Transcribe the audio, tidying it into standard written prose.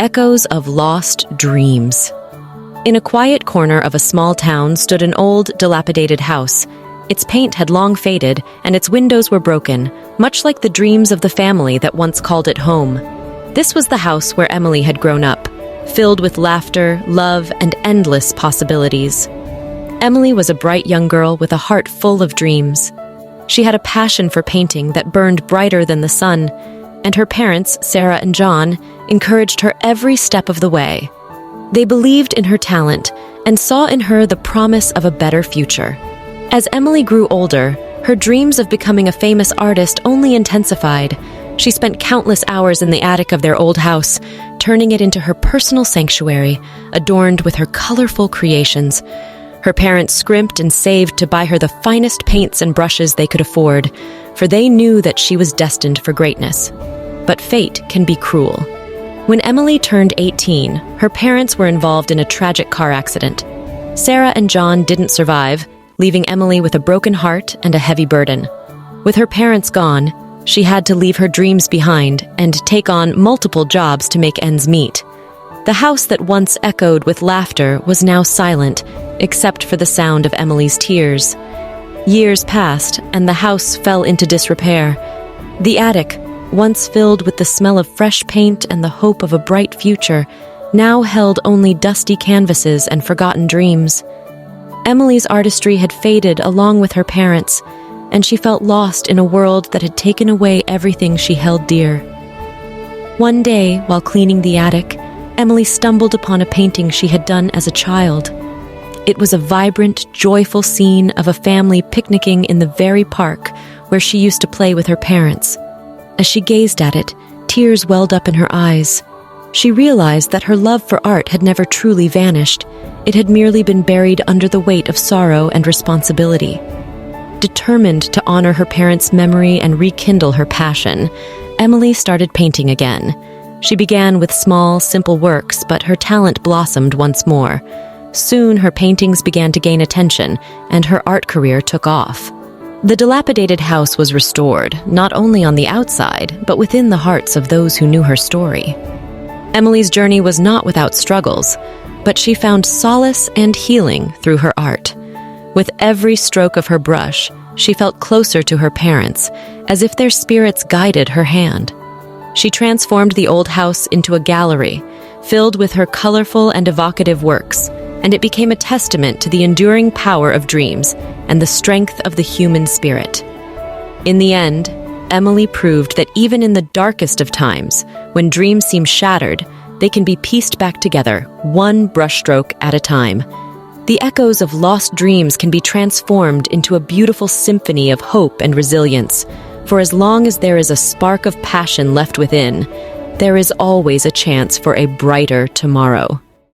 Echoes of Lost Dreams. In a quiet corner of a small town stood an old, dilapidated house. Its paint had long faded, and its windows were broken, much like the dreams of the family that once called it home. This was the house where Emily had grown up, filled with laughter, love, and endless possibilities. Emily was a bright young girl with a heart full of dreams. She had a passion for painting that burned brighter than the sun, and her parents, Sarah and John, encouraged her every step of the way. They believed in her talent and saw in her the promise of a better future. As Emily grew older, her dreams of becoming a famous artist only intensified. She spent countless hours in the attic of their old house, turning it into her personal sanctuary, adorned with her colorful creations. Her parents scrimped and saved to buy her the finest paints and brushes they could afford, for they knew that she was destined for greatness. But fate can be cruel. When Emily turned 18, her parents were involved in a tragic car accident. Sarah and John didn't survive, leaving Emily with a broken heart and a heavy burden. With her parents gone, she had to leave her dreams behind and take on multiple jobs to make ends meet. The house that once echoed with laughter was now silent, except for the sound of Emily's tears. Years passed, and the house fell into disrepair. The attic, once filled with the smell of fresh paint and the hope of a bright future, now held only dusty canvases and forgotten dreams. Emily's artistry had faded along with her parents, and she felt lost in a world that had taken away everything she held dear. One day, while cleaning the attic, Emily stumbled upon a painting she had done as a child. It was a vibrant, joyful scene of a family picnicking in the very park where she used to play with her parents. As she gazed at it, tears welled up in her eyes. She realized that her love for art had never truly vanished. It had merely been buried under the weight of sorrow and responsibility. Determined to honor her parents' memory and rekindle her passion, Emily started painting again. She began with small, simple works, but her talent blossomed once more. Soon, her paintings began to gain attention, and her art career took off. The dilapidated house was restored, not only on the outside, but within the hearts of those who knew her story. Emily's journey was not without struggles, but she found solace and healing through her art. With every stroke of her brush, she felt closer to her parents, as if their spirits guided her hand. She transformed the old house into a gallery, filled with her colorful and evocative works, and it became a testament to the enduring power of dreams and the strength of the human spirit. In the end, Emily proved that even in the darkest of times, when dreams seem shattered, they can be pieced back together, one brushstroke at a time. The echoes of lost dreams can be transformed into a beautiful symphony of hope and resilience, for as long as there is a spark of passion left within, there is always a chance for a brighter tomorrow.